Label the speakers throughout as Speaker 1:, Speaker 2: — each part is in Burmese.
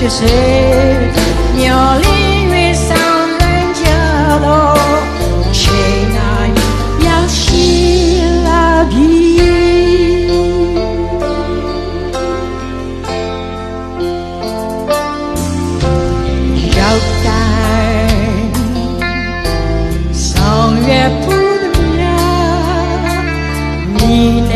Speaker 1: 的谁鸟里月上人家喽，谁那要西拉比要带上月不的呀，你呢？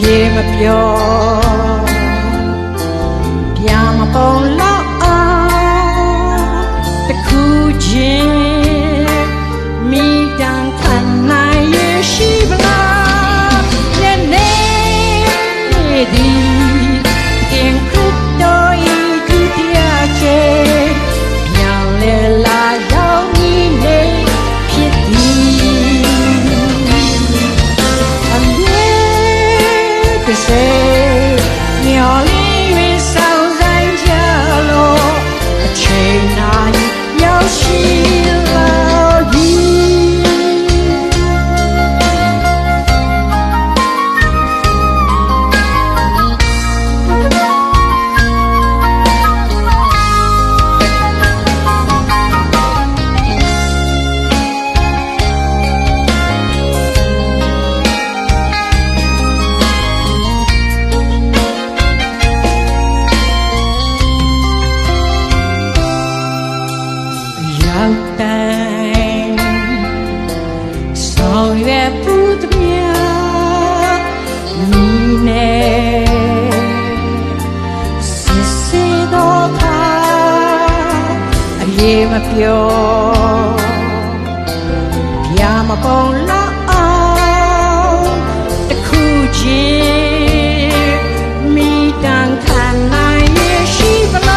Speaker 1: 夜么表，夜么风浪，的苦尽，米当看那也是不啦，人类的天空都一个条件，让人来要你来撇地。谁鸟里面上人家喽，谁那要西老鱼？上月不得苗，你呢？细细多看，夜么表，夜么风浪，的苦尽，米当看那也是不啦。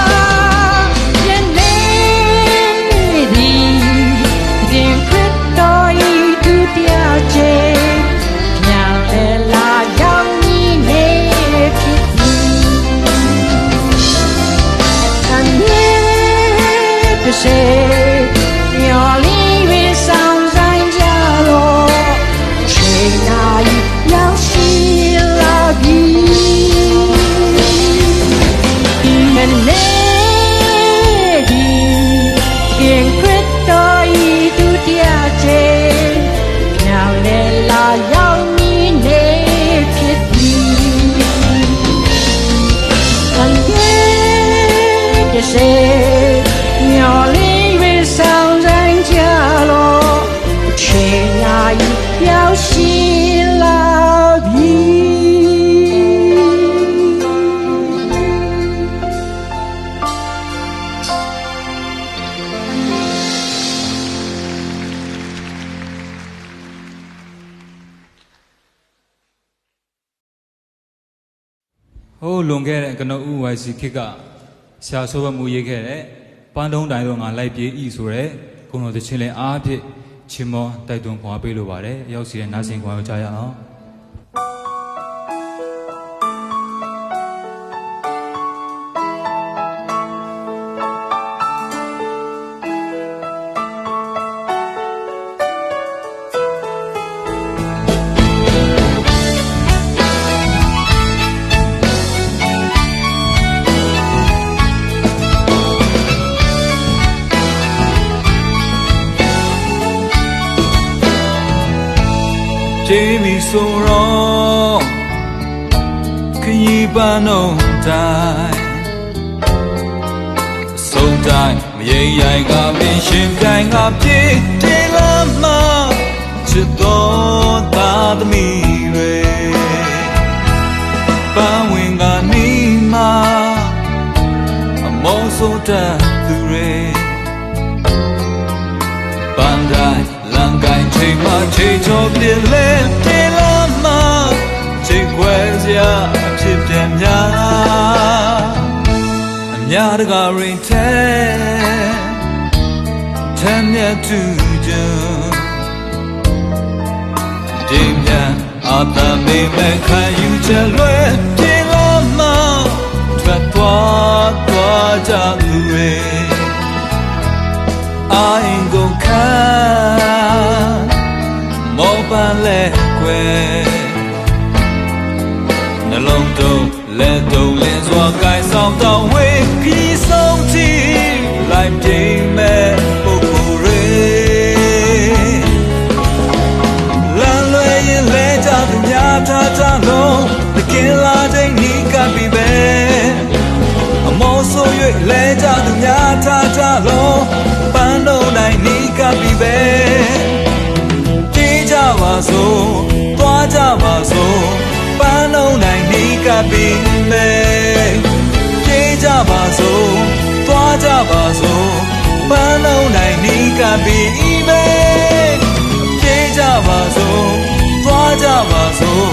Speaker 1: 谁鸟里面上人家喽，谁那要西拉比？人类的天空都一度掉ใจ鸟类啦要你来撇地，看见的谁？鸟里面上人家喽，谁那要西拉比？
Speaker 2: 哦，龙开的，跟那乌外是开个，下手把木叶开的。班东大东啊，来别艺术嘞，共同的青年阿别，期末带动华北路吧嘞，有时拿钱光要加呀啊。
Speaker 3: 这米苏荣，可以把弄在，手在没爱个没心在个别的了嘛，只多大的米瑞，把为个你嘛，莫说的杜瑞，班在。浪盖吹马吹着别来别了嘛，吹快家吹点呀，呀的个人谈呀住着，这呀阿达妹妹看有这来别了嘛，穿多多家路哎。I ain't go can mo ban le kwe စို့သွားကြပါစို့ပန်းလုံးနိုင်နီးကပ်ပြီးမယ်ပြေးကြပါစို့သွားကြပါစို့ပန်းလုံးနိုင်နီးကပ်ပြီးမယ်ပြေးကြပါစို့သွားကြပါစို့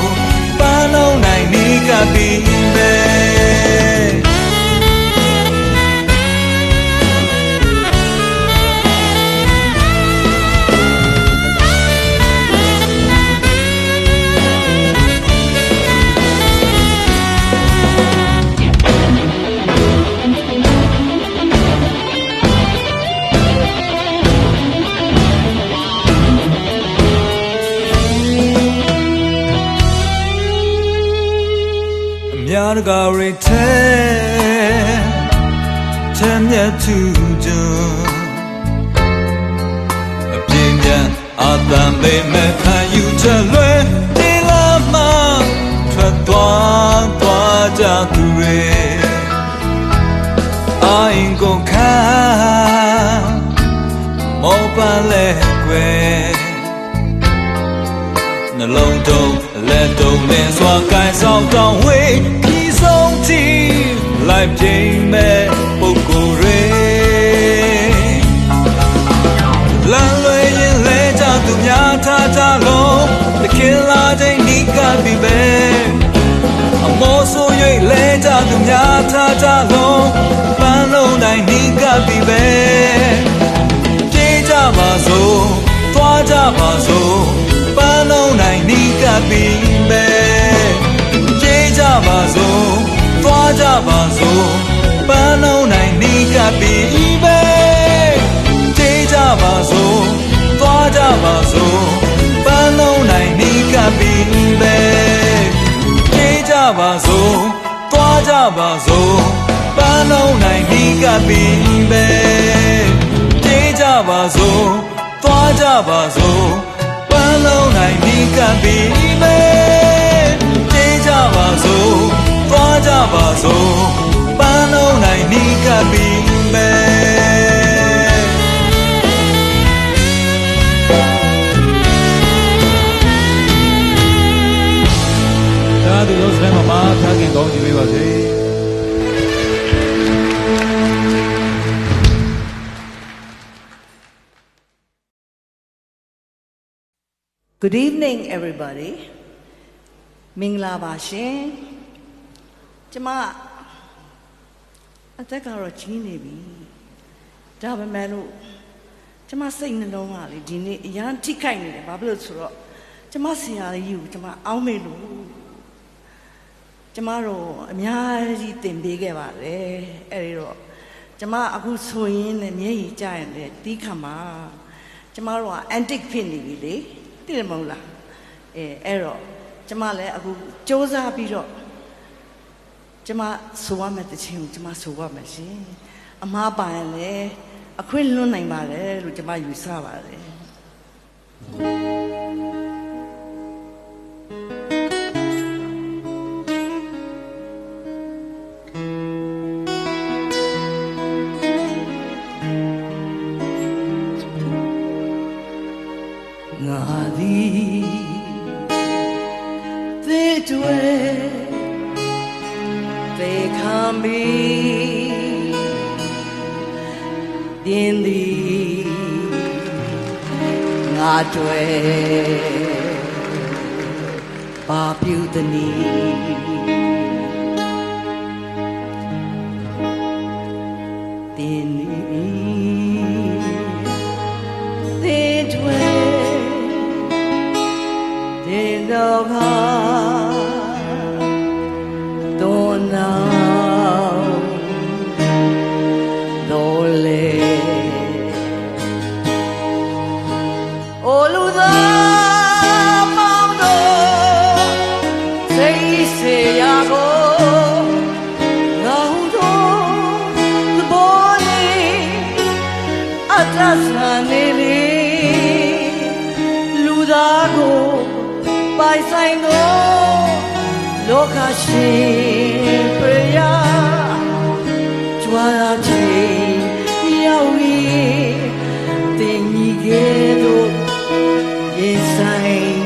Speaker 3: ပန်းလုံးနိုင်နီးကပ်ပြီးမယ်များတကားရထဲမြတ်သူကြအပြင်းပြန်အတန်ပေးမဲ့ခံယူချက်လွဲဒီလာမှထွက်သွားကြသူတွေအိုင်ကိုခံမောပန်းလဲကွယ်နှလုံးတုံးလက်တုံးနဲ့စွာကိုင်းဆောင်တောင်းဝေးပြီးဆုံးတီလိုက်ပြိမ်မဲ့ပုဂ္ဂိုလ်တွေလမ်းလွယ်ရင်လဲကြသူများထားကြလုံးတခင်လာချိန်နီးကပ်ပြီးပဲအမောဆို၍လဲကြသူများထားကြလုံးပန်းလုံးတိုင်းနီးကပ်ပြီးပဲပြေးကြပါစို့သွားကြပါစို့ပန်းလုံးနိုင်နီးကပ်ပြီးမယ်ပြေးကြပါစို့သွားကြပါစို့ပန်းလုံးနိုင်နီးကပ်ပြီးမယ်ပြေးကြပါစို့သွားကြပါစို့ပန်းလုံးနိုင်နီးကပ်ပြီးမယ်ပြေးကြပါစို့သွားကြပါစို့ပန်းလုံးနိုင်နီးကပ်ပြီးမယ်ပြေးကြပါစို့သွားကြပါစို့ပန်းလုံးနိုင်နီးကပ်ပြီးမယ်ပြေးကြပါစို့သွားကြပါစို့ပန်းလုံးနိုင်နီးကပ်ပြီးမယ်
Speaker 2: ဒါသူတို့စတဲ့မှာထားခင်ကောင်းကြည့်ပေးပါစေ
Speaker 4: Good evening, everybody. မင်္ဂလာပါရှင်ကျမအသက်ကတော့ကြီးနေပြီဒါပေမဲ့လို့ကျမစိတ်နှလုံးကလေဒီနေ့အရန်ထိခိုက်နေတယ်ဘာဖြစ်လို့ဆိုတော့ကျမဆရာကြီးကိုကျမအောင်းမေလို့ကျမတို့အများကြီးသင်ပေးခဲ့ပါတယ်အဲ့ဒီတော့ကျမအခုဆိုရင်လည်းမျက်ရည်ကျရင်လည်းတီးခါမှာကျမတို့က antique ဖြစ်နေပြီလေသိတယ်မဟုတ်လားအဲ့တော့ကျမလည်းအခုစူးစမ်းပြီးတော့ကျမဆိုရမယ့်တခြင်းကိုကျမဆိုရမယ်ရှင်အမားပါရင်လည်းအခွင့်လွတ်နိုင်ပါတယ်လို့ကျမယူဆပါတယ်ငါသည်သေတွေသေခံပြီးတင်းသည်ငါတွေပါပြုသည်နီတင်းသည်သေတွေတင်းတော့ခါတော့နောက်တော့လေအိုလူသားမောင်တို့စိတ်စေရကိုငေါတို့သဘောလေးအတ္တဆန်နေလေလူသားကိုပိုင်ဆိုင်တော့လောကရှင်ပြရာကြွားချေရောက်ပြီးတင်ကြီးကဲ့သို့ရင်ဆိုင်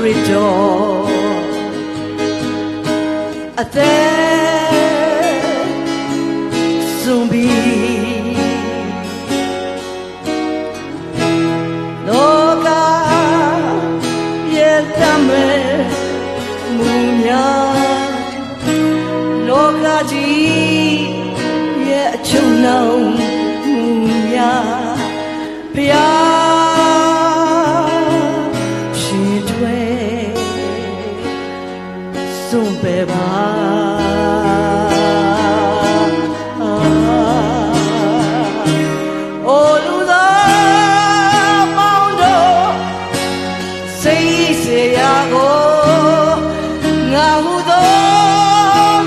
Speaker 4: တော်အသက်ဆုံးပြီလောကရဲ့တမဲ့မူများလောကကြီးရဲ့အချုံနှောင်းမူများဖျားရှင်ထွဲစွန့်ပဲပါအိုလူသားပေါင်းတို့စိတ်စေရာကိုငါဟုသော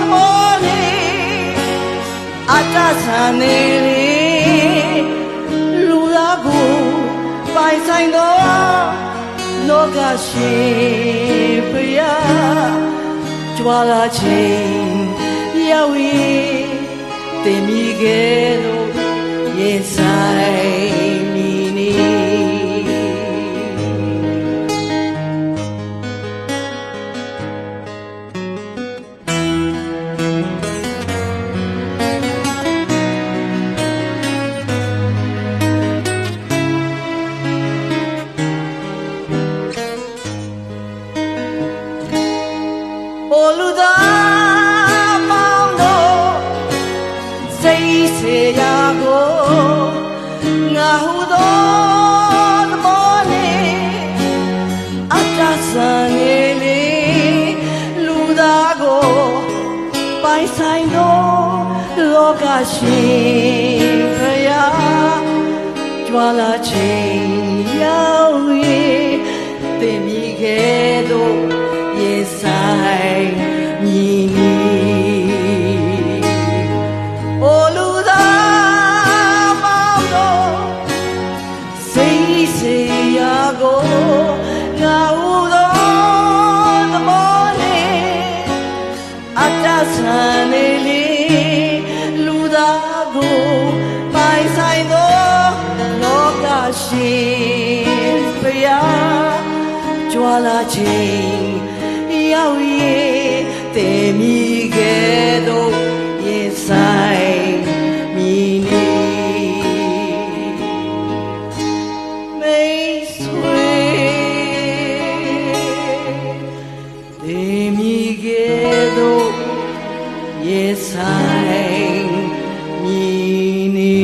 Speaker 4: သဘောနဲ့အတ္တဆန်နေလေလူသားကိုပိုင်ဆိုင်သောလောကရှင်ဖျားကြွာလာခြင်းရောက်ရင်တင်မိခဲ့လို့ရင်ဆိုင်မိနေအိုလူသားပေါင်းတို့စိတ်စေရာကိုငါဟုသောသဘောနဲ့အတ္တဆန်နေလေလူသားကိုပိုင်ဆိုင်သောလောကရှင်ဖျားကြွာလာခြင်းရောက်ရင်တင်မိခဲ့သောရင်ဆိုင်မြည်နီအိုလူသားပေါင်းတို့စိတ်စေရာကိုငါဟုသောသဘောနဲ့အတ္တဆန်နေလေလူသားကိုပိုင်ဆိုင်သောလောကရှင်ဖျားကြွာလာခြင်းရောက်ရင်တည်မိခဲ့သောရင်ဆိုင်မိနေမိတ်ဆွေတည်မိခဲ့သောရင်ဆိုင်မိနေ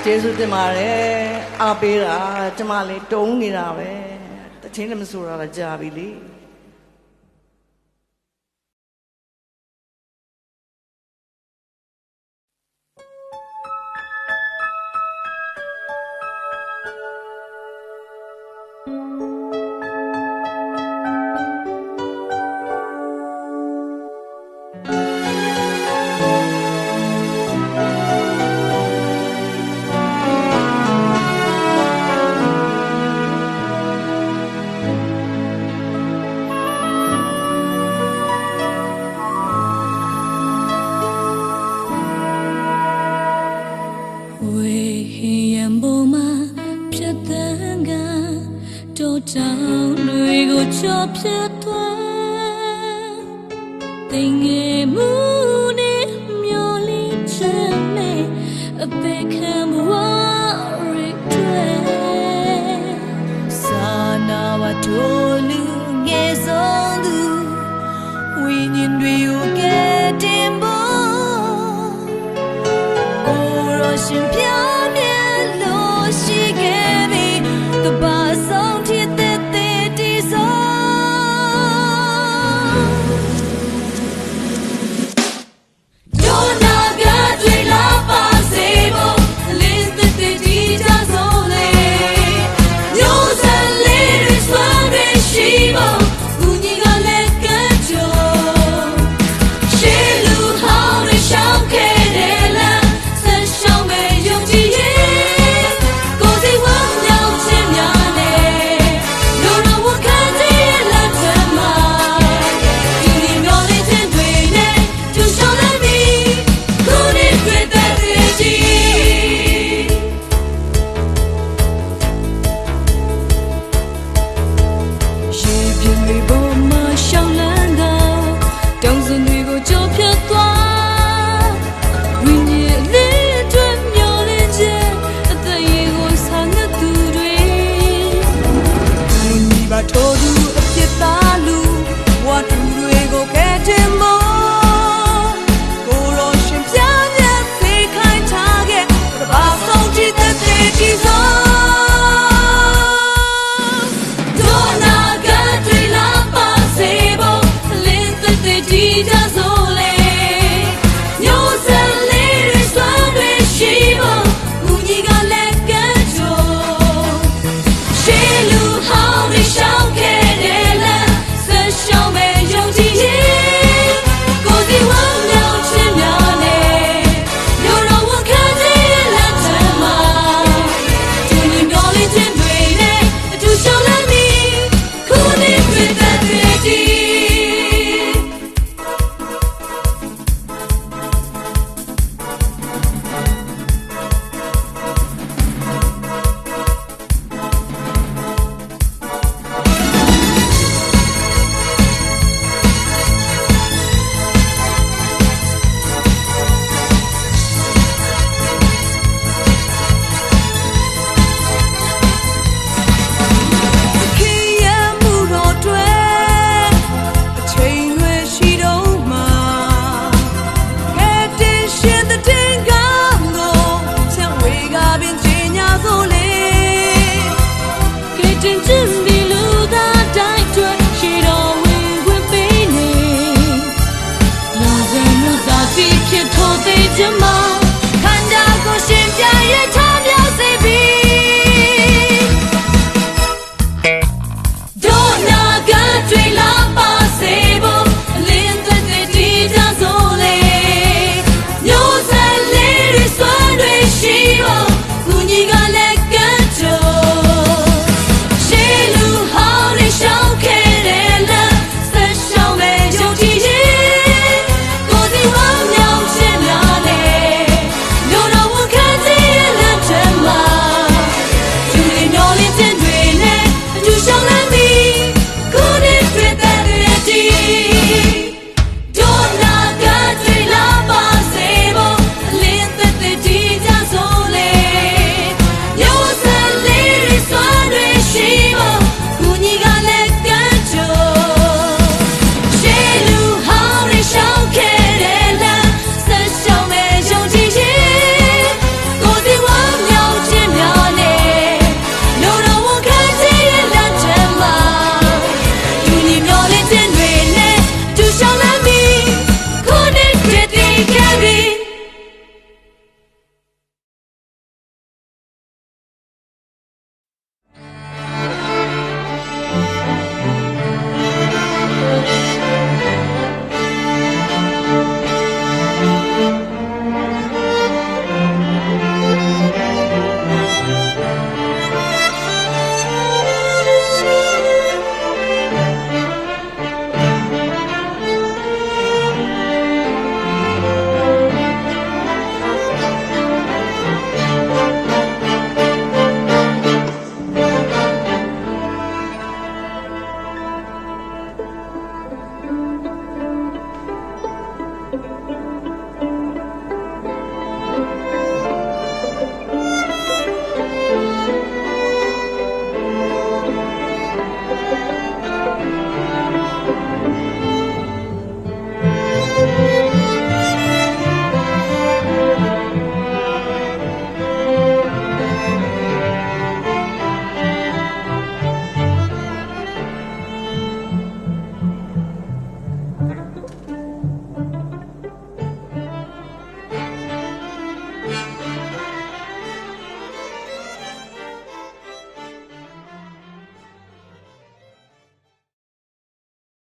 Speaker 4: ကျေးဇူးတင်ပါတယ်အားပေးတာကျမလေးတုံးနေတာပဲတချင်းလည်းမဆိုတာလည်းကြာပြီလေ
Speaker 5: တောင်တွေကိုချော်ဖြတ်သွားသိငယ်မှုနဲ့မျောလင်းချက်နဲ့အပေခံဘဝရတဲ့စာနာဝတ်တို့လူငယ်ဆုံးသူဝိညာဉ်တွေကိုကဲတင်ဖို့ကိုရောရှင်ပြ